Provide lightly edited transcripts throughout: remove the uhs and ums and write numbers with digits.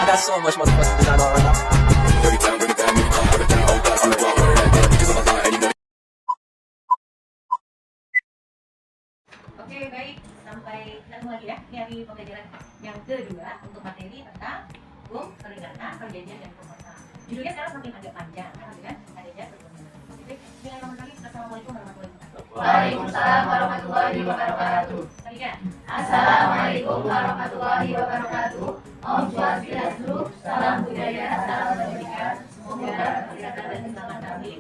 got so much motherfucking design on right now. Every time bring it down, make it come, put it down, oh God, see me walk with that, because I'm a lie, and you know. Oke, baik. Sampai ketemu lagi ya. Ini hari pembelajaran yang kedua untuk materi tentang hukum perdana, perjanjian dan pembuatan. Judulnya sekarang makin agak panjang, karena dengan adanya pertemuan. Oke, bismillahirrahmanirrahim. Assalamualaikum warahmatullahi wabarakatuh. Waalaikumsalam warahmatullahi wabarakatuh. Tadi kan? Assalamualaikum warahmatullahi wabarakatuh. Om Swastiastu, salam budaya, salam kebajikan. Semoga kesehatan dan keselamatan kami.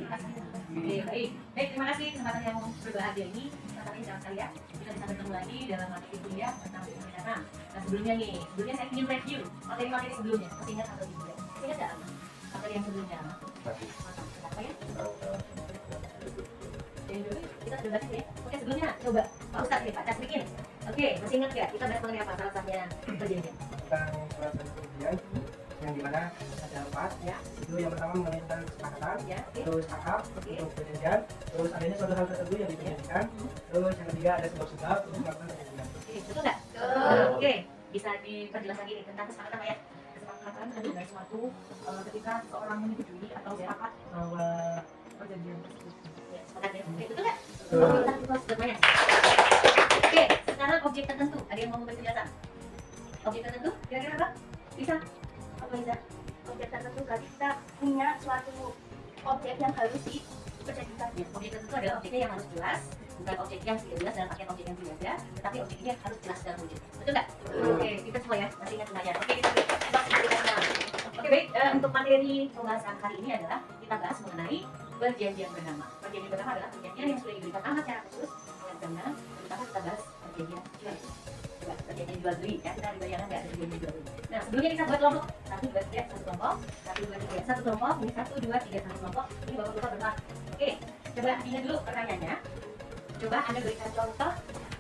Oke, baik. Baik, terima kasih kesempatan yang berbahagia ini. Kesempatan jangan sekali ya. Kita bisa bertemu lagi dalam materi kuliah tentang hukum pidana. Nah, sebelumnya saya ingin review materi-materi sebelumnya. Masih ingat atau tidak? Masih ingat nggak? Materi yang sebelumnya. Apa ya? Yang dulu kita sudah bahas ya. Oke, sebelumnya coba Pak Ustadz nih, Pak Cas bikin. Oke, masih ingat nggak? Kita bahas mengenai apa? Salah satunya perjanjian. Tentang surat perjanjian yang dimana ada 4 Ya, itu yang pertama mengenai tentang kesepakatan, ya, oke. terus akad untuk perjanjian, terus adanya suatu hal tertentu yang diperjanjikan, terus yang ketiga ada sebab-sebab untuk melakukan perjanjian. Oke, betul nggak? Betul. Oke, bisa diperjelas lagi nih tentang kesepakatan Pak ya. Kesepakatan adalah suatu ketika seorang menyetujui atau sepakat bahwa perjanjian tersebut. Ya, sepakat ya. Oke, betul nggak? Betul. Oke, kita close bermain. Oke, sekarang objek tertentu. Ada yang mau memberi penjelasan? Objek tertentu? Kira-kira apa? Bisa? Apa bisa? Objek tertentu berarti kita punya suatu objek yang harus diperjanjikan. Ya, objek tertentu adalah objeknya yang harus jelas, bukan objek yang tidak jelas dalam pakaian objek yang tidak ada, tetapi objeknya harus jelas dalam wujud. Betul nggak? Oke, kita semua ya, masih ingat semuanya. Oke, kita bahas sekarang. Oke, baik. Untuk materi pembahasan hari ini adalah kita bahas mengenai perjanjian bernama. Perjanjian bernama adalah perjanjian yang sudah diberikan nama secara khusus oleh Undang-Undang. Pertama kita bahas perjanjian jual. Coba, perjanjian jual beli ya, kita dibayangkan nggak ada perjanjian jual beli. Nah, sebelumnya kita buat kelompok. 1, 2, 3, 1 kelompok. 1, 2, 3, 1 kelompok. Ini 1, 2, 3, 1 kelompok. Ini bapak-bapak berempat. Oke, coba ingat dulu pertanyaannya. Coba Anda berikan contoh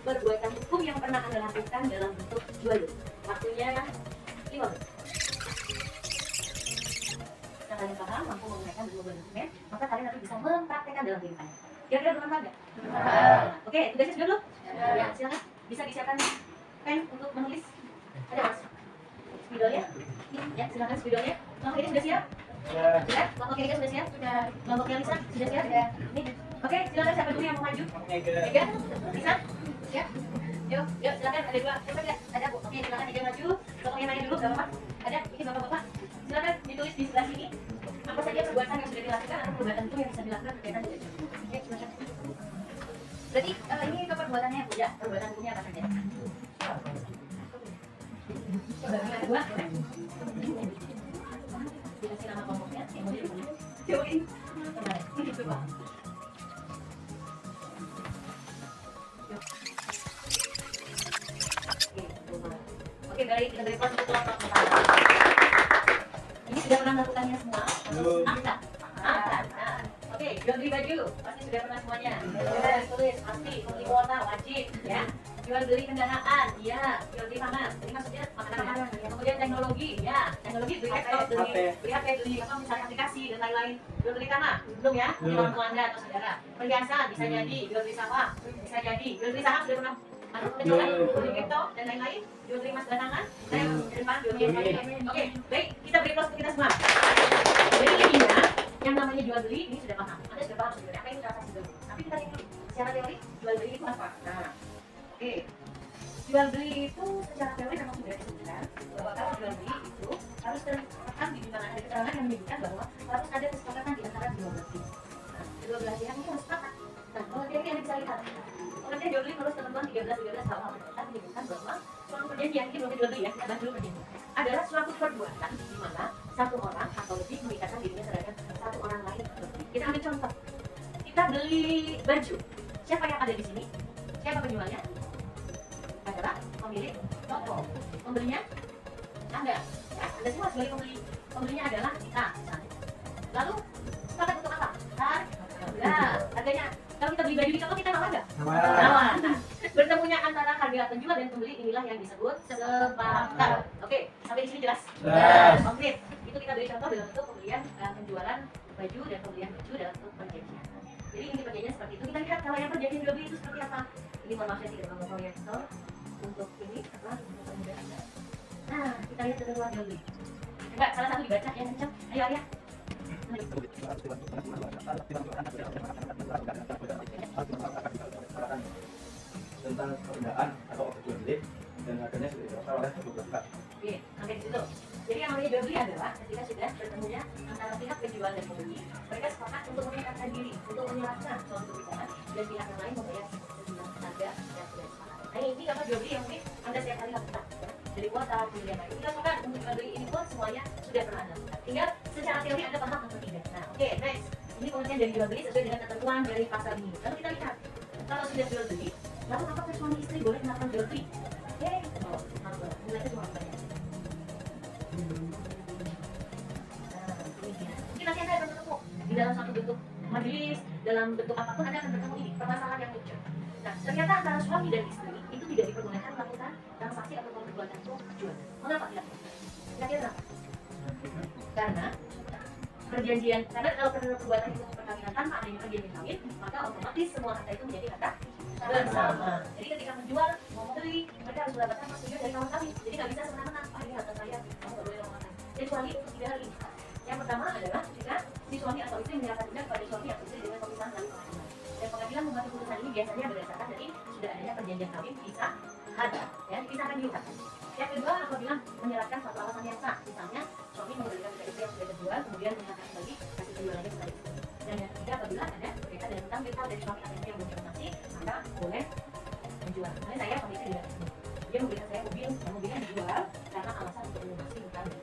perbuatan hukum yang pernah Anda lakukan dalam bentuk jual beli. Waktunya 5 menit. Jika kalian paham, mampu menggunakan berbagai dokumen, maka kalian nanti bisa mempraktekkan dalam kehidupannya. Kira-kira bermanfaat nggak? Oke, tugasnya sudah belum? Ya, silakan. Bisa disiapkan pen untuk menulis. Ada mas? Spidolnya? Ya, silakan spidolnya. Kelompok ini sudah siap? Sudah? Kelompok ketiga sudah siap? Sudah. Kelompoknya Lisa sudah siap? Sudah. Ini. Oke, silakan siapa dulu yang mau maju? Tiga? Bisa? Siap? Yuk, silakan. Ada 2. Siapa tidak? Ada Bu. Oke, silakan tiga maju. Kelompoknya nanya dulu, bapak. Ada? Ini bapak-bapak. Silakan ditulis di sebelah sini. Apa saja perbuatan yang sudah dilakukan atau perbuatan itu yang bisa dilakukan berkaitan dengan jual beli. Oke, silakan. Berarti ini perbuatannya Bu. Ya, perbuatan hukumnya apa saja? Yang kedua, dikasih nama kelompoknya, yang mau ditulis. Cobain. Coba. Oke, baik, kita beri kelas untuk kelompok pertama. Ini sudah pernah melakukannya semua? Angkat. Nah, oke, jual beli baju, pasti sudah pernah semuanya. Tulis, pasti, membeli kuota, wajib, ya. Jual beli kendaraan, iya. Jual beli pangan, ini maksudnya makanan. Kemudian teknologi, ya. Teknologi, beli laptop, beli HP, beli apa misalnya aplikasi dan lain-lain. Jual beli tanah, belum ya? Beli orang tua Anda atau saudara. Perhiasan, bisa jadi. Jual beli sawah, bisa jadi. Jual beli saham sudah pernah mencoba, beli kripto dan lain-lain. Jual beli emas batangan, saya di depan jual beli. Oke, baik, kita beri close untuk kita semua. Jadi intinya, yang namanya jual beli ini sudah paham. Anda sudah paham sebenarnya apa itu transaksi jual beli. Tapi kita lihat dulu, secara teori jual beli itu apa? Nah, oke, jual beli itu secara teori memang sudah disebutkan bahwa kalau jual beli itu harus terletakkan di mana ada keterangan yang menyebutkan bahwa harus ada kesepakatan di antara dua belah pihak. Nah, kedua belah pihak ini harus sepakat. Nah, kalau teori Anda bisa lihat, pengertian jual beli menurut ketentuan 13 halaman berkaitan menyebutkan bahwa suatu perjanjian ini belum jual beli ya, kita bahas dulu perjanjian adalah suatu perbuatan di mana satu orang atau lebih mengikatkan dirinya terhadap satu orang lain atau lebih. Kita ambil contoh, kita beli baju. Siapa yang ada di sini? Siapa penjualnya? Adalah pemilik toko. Pembelinya Anda. Ya, Anda semua sebagai pembeli. Pembelinya adalah kita. Misalnya. Lalu sepakat untuk apa? Nah, harganya. Kalau kita beli baju di toko kita nawar nggak? Nawar. Nah, bertemunya antara harga penjual dan pembeli inilah yang disebut sepakat. Oke, sampai di sini jelas? Jelas. Konkret. Itu kita beri contoh dalam bentuk pembelian penjualan baju dan pembelian baju dalam bentuk perjanjian. Jadi ini perjanjian seperti itu. Kita lihat kalau yang perjanjian jual beli itu seperti apa. Ini mohon maaf saya tidak mau proyektor untuk ini apa untuk mudah Anda. Nah, kita lihat ketentuan jual beli. Coba salah satu dibaca yang kencang. Ayo Arya. Tentang perbedaan atau jual beli dan harganya sudah diterapkan oleh kedua belah pihak. Oke, sampai di situ. Jadi yang namanya jual beli adalah ketika sudah bertemunya antara pihak penjual dan pembeli, mereka sepakat untuk mengikatkan diri, untuk menyerahkan suatu perusahaan dan pihak yang lain membayar sejumlah harga yang sudah disepakati. Nah ini apa jual beli yang mungkin Anda setiap hari lakukan dari kuota kemudian lain. Kita sepakat untuk jual beli ini pun semuanya sudah pernah Anda lakukan. Tinggal secara teori Anda paham atau tidak. Nah oke, next. Ini pengertian dari jual beli sesuai dengan ketentuan dari pasal ini. Lalu kita lihat kalau sudah jual beli, lalu apakah suami istri boleh melakukan jual beli? Yeay, oh, harus. Nilainya cuma banyak. Mungkin nanti Anda akan bertemu di dalam suatu bentuk majelis, dalam bentuk apapun Anda akan bertemu ini permasalahan yang muncul. Nah, ternyata antara suami dan istri itu tidak diperbolehkan melakukan transaksi atau perbuatan jual. Mengapa tidak? Kira-kira kenapa? Karena perjanjian, karena kalau perbuatan itu perkawinan tanpa adanya perjanjian kawin, maka otomatis semua harta itu menjadi harta bersama. Jadi ketika menjual, mau membeli, mereka harus mendapatkan persetujuan dari kawan kami. Jadi nggak bisa semena-mena, ini harta saya, kamu nggak boleh ngomongkan. Kecuali untuk 3 hal ini. Yang pertama adalah ketika si suami atau istri menyerahkan juga kepada suami atau istri dengan pemisahan dari pengadilan. Dan pengadilan membuat keputusan ini biasanya berdasarkan dari sudah adanya perjanjian kawin pisah harta, ya dipisahkan di utang. Yang kedua apabila menyerahkan suatu alasan yang sah, misalnya suami mengembalikan ke istri yang sudah terjual, kemudian menyerahkan kembali hasil penjualannya kepada istri. Dan yang ketiga apabila ada berkaitan dengan utang piutang dari suami atau istri yang belum dilunasi, maka boleh menjual. Misalnya saya suami istri tidak ketemu, dia memberikan saya mobil, dan mobilnya dijual karena alasan untuk melunasi utang dari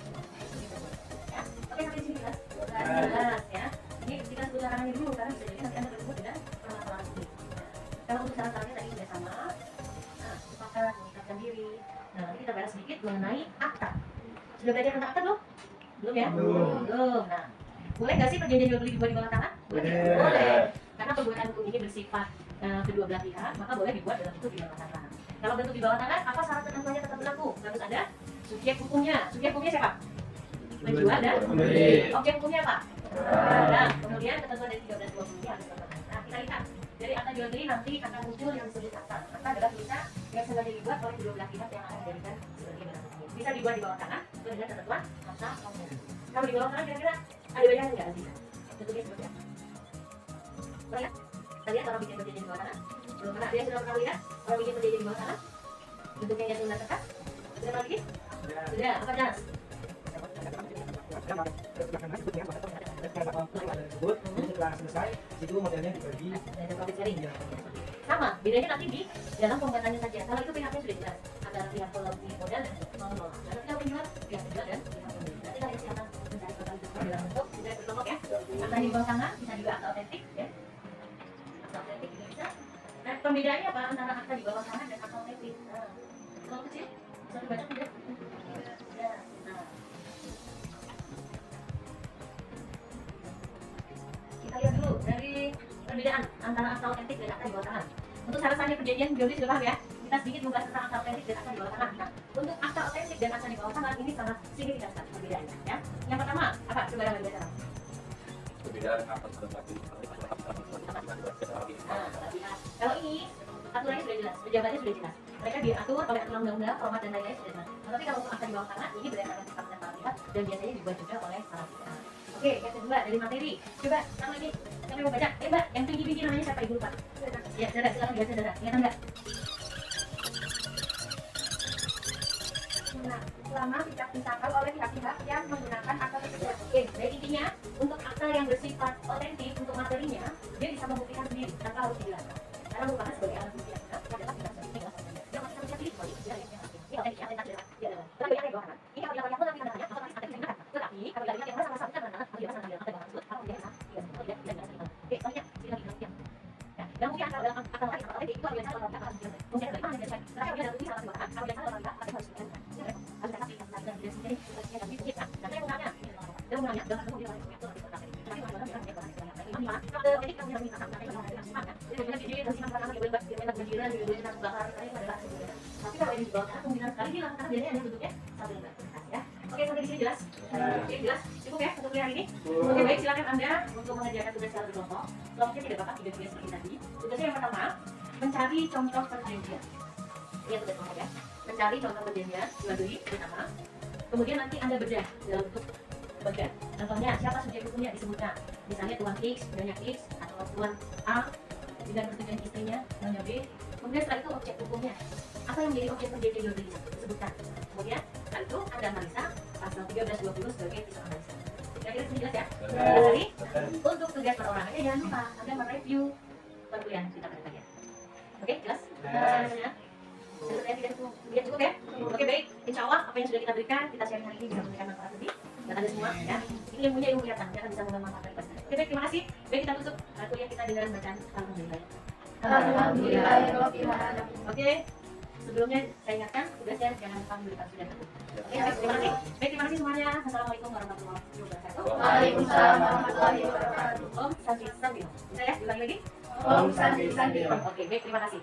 suami. Ya, oke sampai sini jelas? Jelas ya. Ini kita sebut larangannya dulu karena bisa jadi nanti Anda bertemu dengan permasalahan ini. Kalau untuk syarat-syaratnya tadi sudah sama, nah sepakat mengikatkan diri. Nah nanti kita bahas sedikit mengenai akta. Sudah belajar tentang akta belum? Belum ya? Belum. Nah, boleh nggak sih perjanjian jual beli dibuat di bawah tangan? Boleh. Karena perbuatan hukum ini bersifat kedua belah pihak, maka boleh dibuat dalam bentuk di bawah tangan. Kalau bentuk di bawah tangan, apa syarat ketentuannya tetap berlaku? Harus ada subjek hukumnya. Subjek hukumnya siapa? Penjual dan pembeli. Objek hukumnya apa? Nah, kemudian ketentuan dari 1320 ini harus terpenuhi. Nah, kita lihat dari akta jual beli nanti akan muncul yang disebut akta. Akta adalah tulisan yang sengaja dibuat oleh kedua belah pihak yang akan dijadikan sebagai barang bukti. Bisa dibuat di bawah tangan sesuai dengan ketentuan akta umum. Kalau di bawah tangan kira-kira ada bayangan nggak sih? Bentuknya seperti apa? Pernah? Kita lihat orang bikin perjanjian di bawah tangan. Belum pernah? Dia sudah pernah lihat orang bikin perjanjian di bawah tangan? Bentuknya yang sudah kertas? Sudah pernah bikin? Sudah. Apa jelas? Tersebut setelah selesai itu modelnya dibagi sama bedanya nanti di dalam pembuatannya saja. Kalau itu pihaknya sudah jelas antara pihak pembeli modal dan pengelola. Kalau pihak penjual, pihak penjual dan pihak pembeli. Nanti kalian silakan mencari total itu dalam bentuk sudah berkelompok ya. Akta di bawah tangan bisa juga akta otentik ya. Akta otentik juga bisa. Nah pembedaannya apa antara akta di bawah tangan dan akta otentik? Nah, kalau kecil bisa dibaca tidak? Ya. Nah. Kita lihat dulu dari perbedaan antara akta otentik dan akta di bawah tangan. Untuk syarat-syaratnya perjanjian jual beli sudah paham ya? Kita sedikit membahas tentang akta otentik dan akta di bawah tangan. Nah, untuk akta otentik dan akta di bawah tangan ini sangat signifikan sekali perbedaannya ya. Yang pertama, apa? Coba yang berbeda. Perbedaan apa tetapi Kalau ini aturannya sudah jelas, pejabatnya sudah jelas. Mereka diatur oleh aturan undang-undang, format dan lain-lain sudah jelas. Tapi kalau untuk akta di bawah tangan ini berdasarkan kesepakatan para pihak dan biasanya dibuat juga oleh para pihak. Oke, yang kedua dari materi. Coba sama ini kami mau baca. Mbak, yang tinggi-tinggi namanya siapa? Ibu lupa. Ya, saudara, silakan dibaca saudara. Ingat enggak? Nah, selama tidak disangkal oleh pihak-pihak yang menggunakan akta tersebut. Oke, baik intinya untuk akta yang bersifat otentik untuk materinya dia bisa membuktikan sendiri tanpa harus dijelaskan. Karena merupakan sebagai alat bukti yang benar, adalah tidak sesuai dengan asasnya. Yang masih bisa pilih kembali tidak yang asli. Ini otentik ya, otentik dia adalah. Tapi yang bawah kanan, ini apabila yang mengambil tanda tangan, otomatis akan digunakan. Tetapi apabila yang merasa tidak tanda tangan, apabila tanda tangan tersebut, maka dia bisa tidak dirasa. Oke, selanjutnya silakan dilanjutkan. Dan mungkin dalam akta lain atau otentik itu apabila satu orang akan dijelaskan. Mungkin dari mana yang dijelaskan? Tetapi apabila ada tulisan atau bawah kanan, apabila satu orang pasti harus dijelaskan. Harus ada saksi dan tidak sendiri. Dan itu kita. Dan saya menggunakannya. Dan menggunakannya dengan satu orang yang itu tapi kalau orang bilang kalau jadi kamu yang minta sampai jadi benar jadi dari sana karena bebas dia berjiran di dunia bakar ini adalah sebenarnya. Tapi kalau ini dibakar kemungkinan sekali hilang karena dia hanya bentuknya satu lembar kertas ya. Oke sampai di sini jelas. Oke jelas cukup ya untuk hari ini. Oke baik silakan anda untuk mengerjakan tugas secara berkelompok. Kelompoknya tidak bakal 3 tugas seperti tadi. Tugasnya yang pertama mencari contoh perjanjian. Ini tugas kelompok ya. Mencari contoh perjanjian jual beli pertama. Kemudian nanti Anda bedah dalam bentuk bedah. Contohnya, siapa subjek hukumnya disebutkan. Misalnya Tuan X, Nyonya X, atau Tuan A dengan persetujuan istrinya, Nyonya B. Kemudian setelah itu objek hukumnya. Apa yang menjadi objek penelitian jual beli disebutkan. Kemudian setelah itu Anda analisa pasal 1320 sebagai pisau analisa. Kira-kira ini jelas ya? Jadi, untuk tugas perorangannya jangan lupa Anda mereview perkuliahan kita pada bagian. Oke, jelas? Sebenarnya tidak cukup ya? Oke, baik. Insya Allah apa yang sudah kita berikan, kita share hari ini bisa memberikan manfaat lebih dan Anda semua ya. Ini ilmunya ilmu kelihatan, dia akan bisa mengamalkan kepada Anda. Oke, baik, terima kasih. Baik, kita tutup kuliah kita dengan bacaan alhamdulillah. Alhamdulillahirabbil alamin. Oke, sebelumnya saya ingatkan tugasnya jangan lupa memberikan sudah. Oke, baik, terima kasih. Baik, terima kasih semuanya. Assalamualaikum warahmatullahi wabarakatuh. Waalaikumsalam warahmatullahi wabarakatuh. Om Santi Santi. Bisa ya, diulangi lagi? Om Santi Santi. Oke, baik, terima kasih.